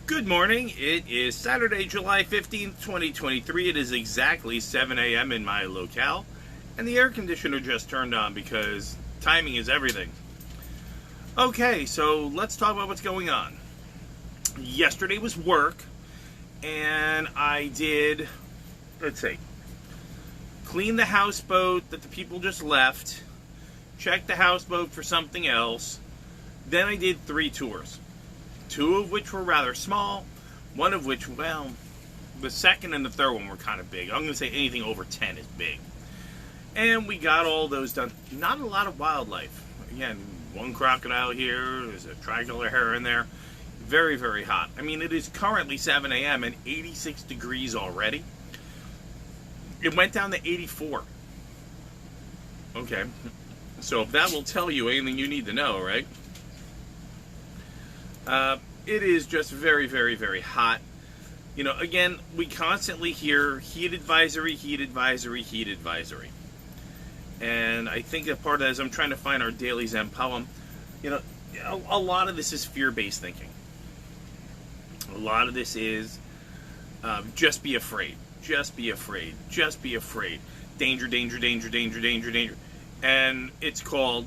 Good morning. It is Saturday, July 15th, 2023. It is exactly 7 a.m. in my locale, and the air conditioner just turned on because timing is everything. Okay, so let's talk about what's going on. Yesterday was work, and I did, clean the houseboat that the people just left, check the houseboat for something else. Then I did 3 tours. 2 of which were rather small, one of which, well, the second and the third one were kind of big. I'm going to say anything over 10 is big. And we got all those done. Not a lot of wildlife. Again, one crocodile here, there's a tricolor heron there. Very, very hot. I mean, it is currently 7 a.m. and 86 degrees already. It went down to 84. Okay. So if that will tell you anything you need to know, right? It is just very, very, very hot. You know, again, we constantly hear heat advisory, heat advisory, heat advisory. And I think that part of that is I'm trying to find our daily Zen poem. You know, a lot of this is fear-based thinking. A lot of this is just be afraid. Just be afraid. Just be afraid. Danger, danger, danger, danger, danger, danger. And it's called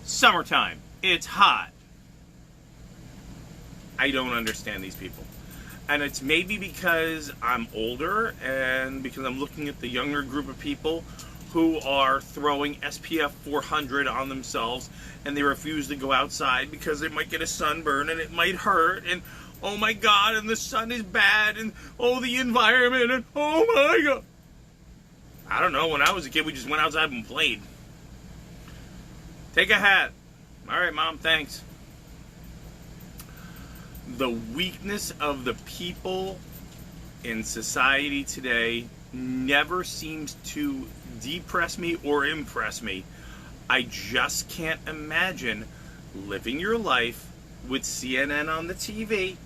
summertime. It's hot. I don't understand these people. And it's maybe because I'm older and because I'm looking at the younger group of people who are throwing SPF 400 on themselves and they refuse to go outside because they might get a sunburn and it might hurt and oh my God, and the sun is bad and oh, the environment and oh my God. I don't know. When I was a kid, we just went outside and played. Take a hat. All right, Mom, thanks. The weakness of the people in society today never seems to depress me or impress me. I just can't imagine living your life with CNN on the TV,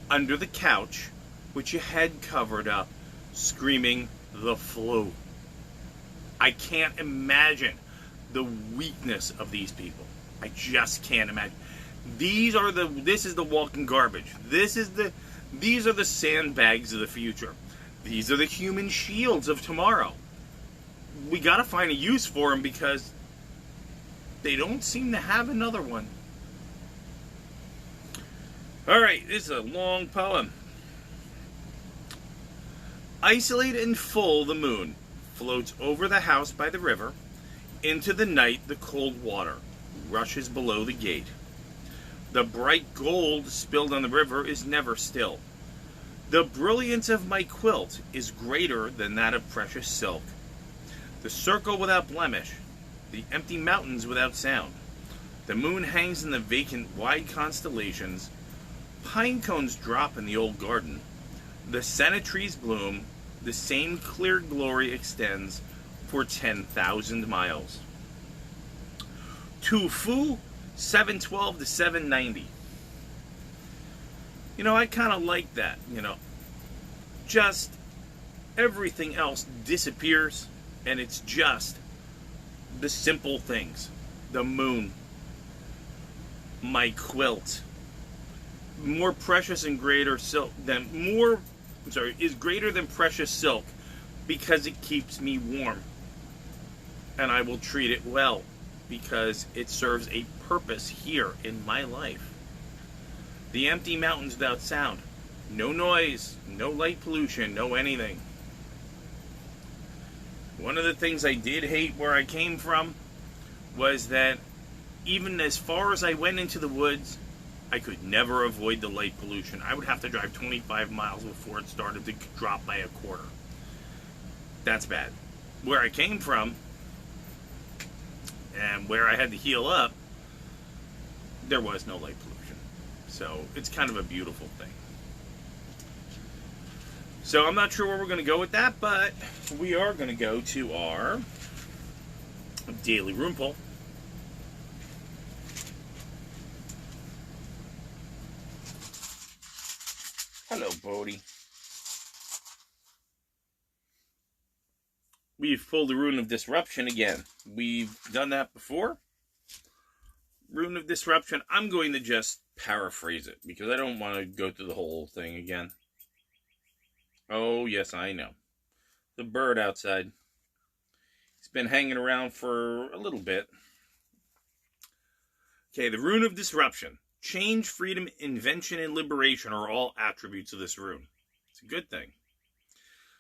under the couch, with your head covered up, screaming the flu. I can't imagine the weakness of these people. I just can't imagine. This is the walking garbage. These are the sandbags of the future. These are the human shields of tomorrow. We got to find a use for them because they don't seem to have another one. All right, this is a long poem. Isolated and full, the moon floats over the house by the river. Into the night, the cold water rushes below the gate. The bright gold spilled on the river is never still. The brilliance of my quilt is greater than that of precious silk. The circle without blemish, the empty mountains without sound. The moon hangs in the vacant wide constellations. Pine cones drop in the old garden. The senna trees bloom. The same clear glory extends for 10,000 miles. Tu Fu 712 to 790. You know, I kind of like that, you know. Just everything else disappears, and it's just the simple things. The moon. My quilt. More precious and greater silk is greater than precious silk because it keeps me warm. And I will treat it well, because it serves a purpose here in my life. The empty mountains without sound. No noise, no light pollution, no anything. One of the things I did hate where I came from was that even as far as I went into the woods, I could never avoid the light pollution. I would have to drive 25 miles before it started to drop by a quarter. That's bad. Where I came from, and where I had to heal up, there was no light pollution. So it's kind of a beautiful thing. So I'm not sure where we're going to go with that, but we are going to go to our daily room pull. Hello, Bodhi. We've pulled the Rune of Disruption again. We've done that before. Rune of Disruption, I'm going to just paraphrase it because I don't want to go through the whole thing again. Oh, yes, I know. The bird outside. He's been hanging around for a little bit. Okay, the Rune of Disruption. Change, freedom, invention, and liberation are all attributes of this rune. It's a good thing.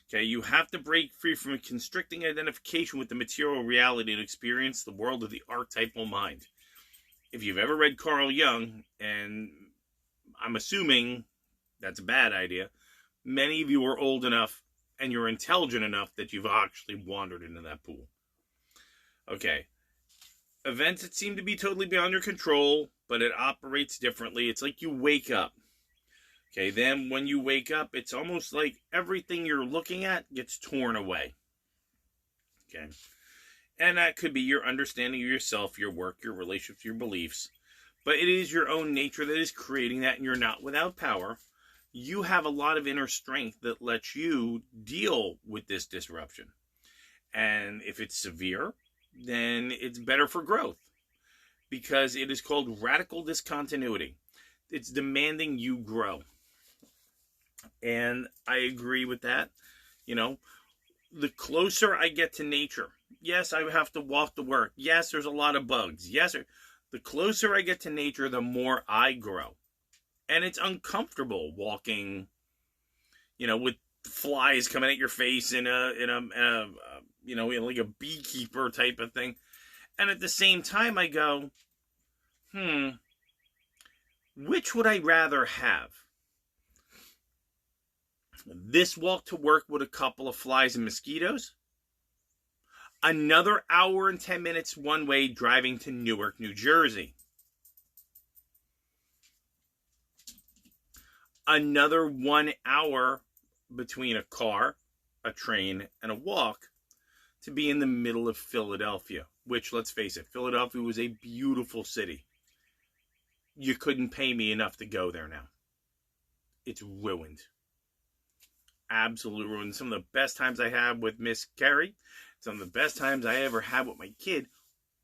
Okay, you have to break free from a constricting identification with the material reality and experience the world of the archetypal mind. If you've ever read Carl Jung, and I'm assuming that's a bad idea, many of you are old enough and you're intelligent enough that you've actually wandered into that pool. Okay. Events that seem to be totally beyond your control, but it operates differently. It's like you wake up. Okay, then when you wake up, it's almost like everything you're looking at gets torn away. Okay. And that could be your understanding of yourself, your work, your relationships, your beliefs. But it is your own nature that is creating that, and you're not without power. You have a lot of inner strength that lets you deal with this disruption. And if it's severe, then it's better for growth. Because it is called radical discontinuity. It's demanding you grow. And I agree with that. You know, the closer I get to nature, yes, I have to walk to work. Yes, there's a lot of bugs. Yes, the closer I get to nature, the more I grow. And it's uncomfortable walking, you know, with flies coming at your face in a you know, like a beekeeper type of thing. And at the same time, I go, which would I rather have? This walk to work with a couple of flies and mosquitoes? Another hour and 10 minutes one way driving to Newark, New Jersey? Another 1 hour between a car, a train, and a walk to be in the middle of Philadelphia, which, let's face it, Philadelphia was a beautiful city. You couldn't pay me enough to go there now. It's ruined. Absolute ruin. Some of the best times I had with Miss Carrie, some of the best times I ever had with my kid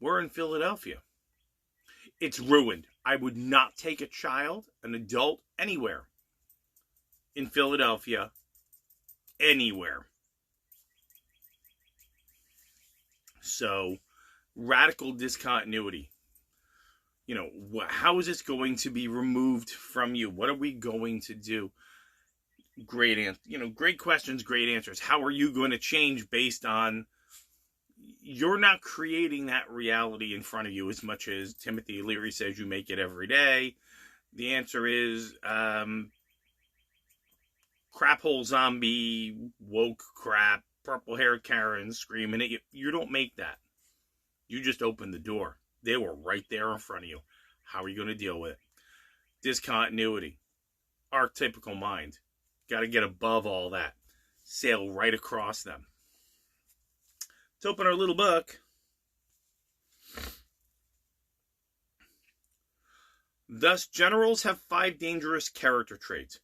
were in Philadelphia. It's ruined. I would not take a child, an adult, anywhere in Philadelphia, anywhere. So, radical discontinuity. You know, how is this going to be removed from you? What are we going to do? Great questions, great answers. How are you going to change based on you're not creating that reality in front of you as much as Timothy Leary says you make it every day? The answer is crap hole zombie, woke crap, purple haired Karen screaming at you. You don't make that. You just open the door. They were right there in front of you. How are you going to deal with it? Discontinuity. Archetypical mind. Got to get above all that. Sail right across them. Let's open our little book. Thus, generals have 5 dangerous character traits.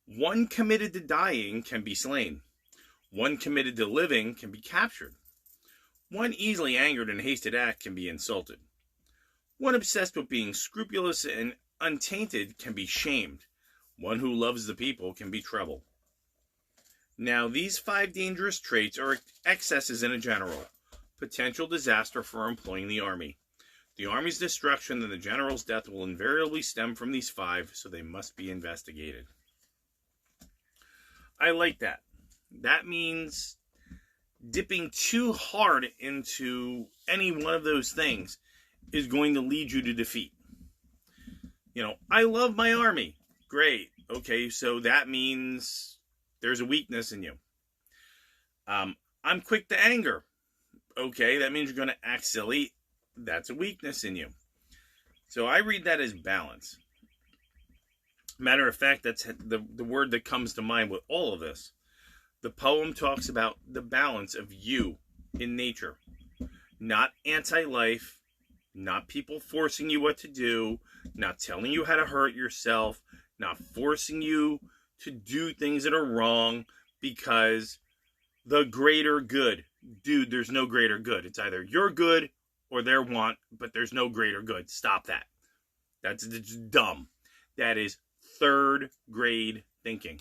1 committed to dying can be slain. 1 committed to living can be captured. 1 easily angered and hasted act can be insulted. 1 obsessed with being scrupulous and untainted can be shamed. 1 who loves the people can be trouble. Now, these 5 dangerous traits are excesses in a general. Potential disaster for employing the army. The army's destruction and the general's death will invariably stem from these 5, so they must be investigated. I like that. That means dipping too hard into any one of those things is going to lead you to defeat. You know, I love my army. Great. Okay, so that means there's a weakness in you. I'm quick to anger. Okay, that means you're going to act silly. That's a weakness in you. So I read that as balance. Matter of fact, that's the word that comes to mind with all of this. The poem talks about the balance of you in nature. Not anti-life, not people forcing you what to do, not telling you how to hurt yourself, not forcing you to do things that are wrong because the greater good. Dude, there's no greater good. It's either you're good or their want, but there's no greater good. Stop that. That's dumb. That is third grade thinking.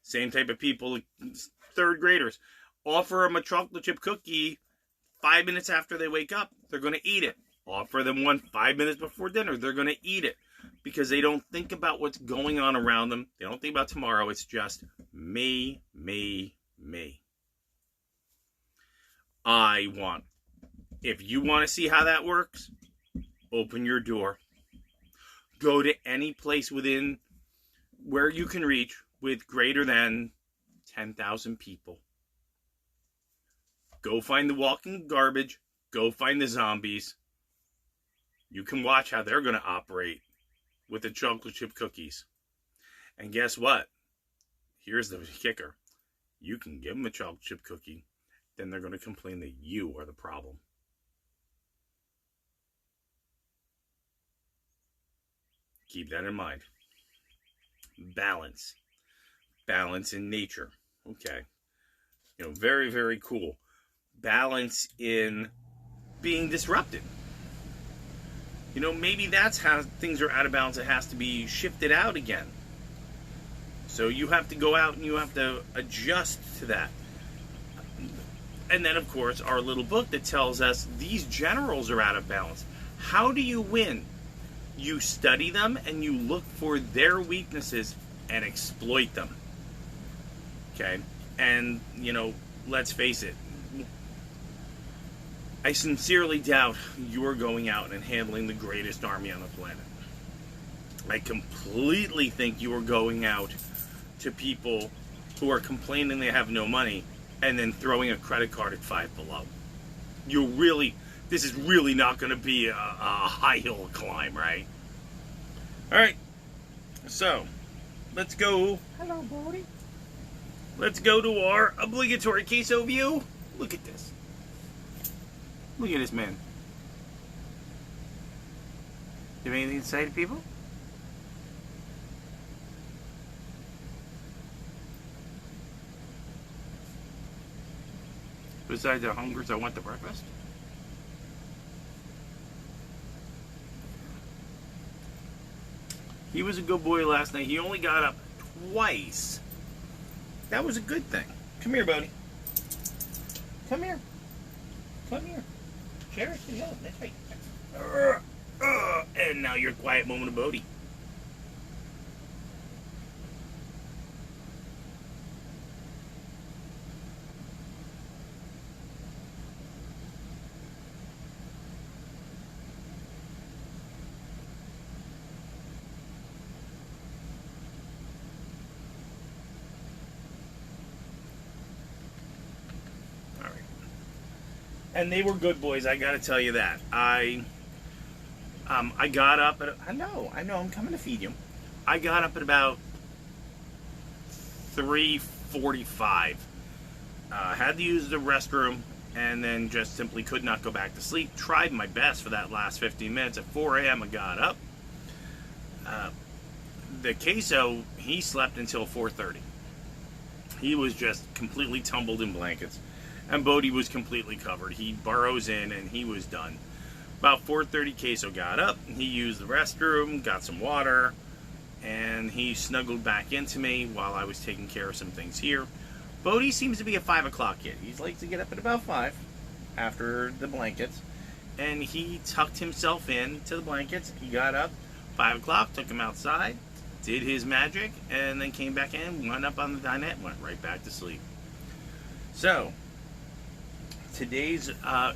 Same type of people, third graders. Offer them a chocolate chip cookie 5 minutes after they wake up. They're going to eat it. Offer them one 5 minutes before dinner. They're going to eat it. Because they don't think about what's going on around them. They don't think about tomorrow. It's just me, me, me. If you want to see how that works, open your door. Go to any place within where you can reach with greater than 10,000 people. Go find the walking garbage. Go find the zombies. You can watch how they're going to operate with the chocolate chip cookies. And guess what? Here's the kicker. You can give them a chocolate chip cookie, then they're going to complain that you are the problem. Keep that in mind. Balance. Balance in nature. Okay. Very, very cool. Balance in being disrupted. Maybe that's how things are out of balance. It has to be shifted out again. So you have to go out and you have to adjust to that. And then, of course, our little book that tells us these generals are out of balance. How do you win? You study them and you look for their weaknesses and exploit them. Okay? And, let's face it. I sincerely doubt you're going out and handling the greatest army on the planet. I completely think you are going out to people who are complaining they have no money and then throwing a credit card at Five Below. This is really not going to be a high hill climb, right? All right. So, let's go. Hello, Bodie. Let's go to our obligatory queso view. Look at this. Look at this man. Do you have anything to say to people? Besides the hungers, I want the breakfast. He was a good boy last night. He only got up twice. That was a good thing. Come here, Bodie. Come here. Come here. Cherish the hill. That's right. And now your quiet moment of Bodie. And they were good boys, I gotta tell you that. I got up at, I know, I'm coming to feed you. I got up at about 3:45. Had to use the restroom, and then just simply could not go back to sleep. Tried my best for that last 15 minutes. At 4 a.m. I got up. The queso, he slept until 4:30. He was just completely tumbled in blankets. And Bodie was completely covered. He burrows in and he was done. About 4:30, Queso got up. He used the restroom, got some water, and he snuggled back into me while I was taking care of some things here. Bodie seems to be a 5 o'clock kid. He likes to get up at about 5 after the blankets. And he tucked himself in to the blankets. He got up 5 o'clock, took him outside, did his magic, and then came back in, went up on the dinette, went right back to sleep. So, today's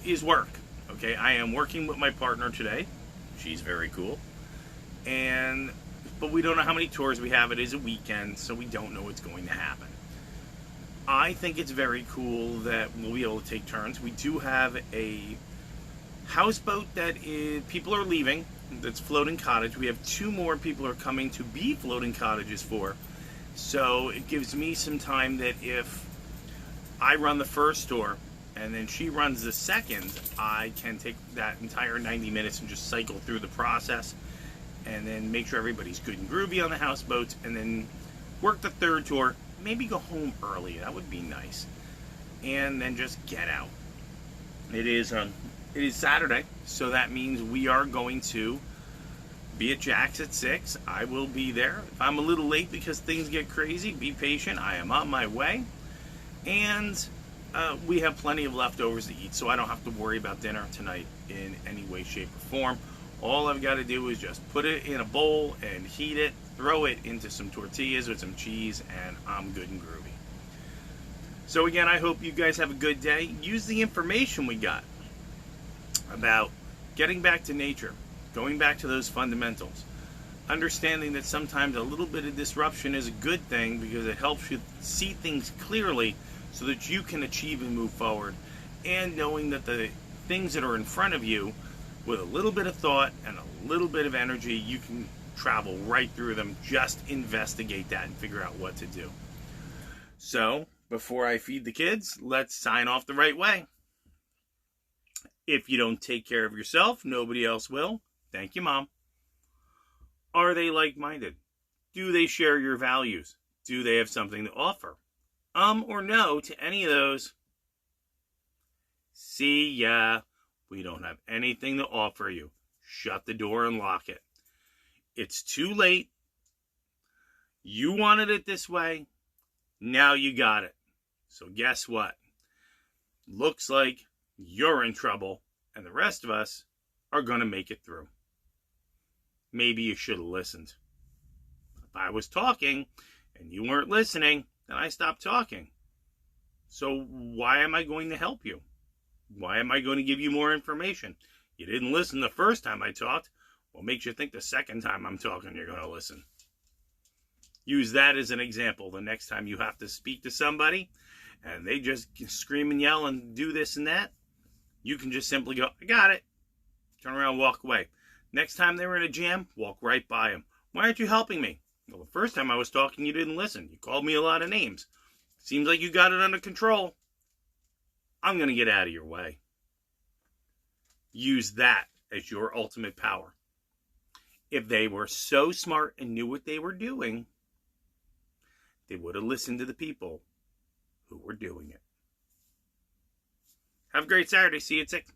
is work. Okay, I am working with my partner today. She's very cool. But we don't know how many tours we have. It is a weekend, so we don't know what's going to happen. I think it's very cool that we'll be able to take turns. We do have a houseboat that people are leaving. That's floating cottage. We have 2 more people are coming to be floating cottages for. So it gives me some time that if I run the first tour and then she runs the second, I can take that entire 90 minutes and just cycle through the process and then make sure everybody's good and groovy on the houseboats, and then work the third tour, maybe go home early. That would be nice. And then just get out. It is It is Saturday, so that means we are going to be at Jack's at 6. I will be there. If I'm a little late because things get crazy, be patient. I am on my way. And we have plenty of leftovers to eat, so I don't have to worry about dinner tonight in any way, shape, or form. All I've got to do is just put it in a bowl and heat it, throw it into some tortillas with some cheese, and I'm good and groovy. So again, I hope you guys have a good day. Use the information we got about getting back to nature, going back to those fundamentals, understanding that sometimes a little bit of disruption is a good thing because it helps you see things clearly so that you can achieve and move forward, and knowing that the things that are in front of you, with a little bit of thought and a little bit of energy, you can travel right through them. Just investigate that and figure out what to do. So, before I feed the kids, let's sign off the right way. If you don't take care of yourself, nobody else will. Thank you, Mom. Are they like-minded? Do they share your values? Do they have something to offer? Or no to any of those? See ya. We don't have anything to offer you. Shut the door and lock it. It's too late. You wanted it this way. Now you got it. So guess what? Looks like you're in trouble, and the rest of us are going to make it through. Maybe you should have listened. If I was talking and you weren't listening, then I stopped talking. So why am I going to help you? Why am I going to give you more information? You didn't listen the first time I talked. What makes you think the second time I'm talking you're going to listen? Use that as an example. The next time you have to speak to somebody and they just scream and yell and do this and that, you can just simply go, I got it. Turn around, walk away. Next time they were in a jam, walk right by them. Why aren't you helping me? Well, the first time I was talking, you didn't listen. You called me a lot of names. Seems like you got it under control. I'm going to get out of your way. Use that as your ultimate power. If they were so smart and knew what they were doing, they would have listened to the people who were doing it. Have a great Saturday. See you at 6.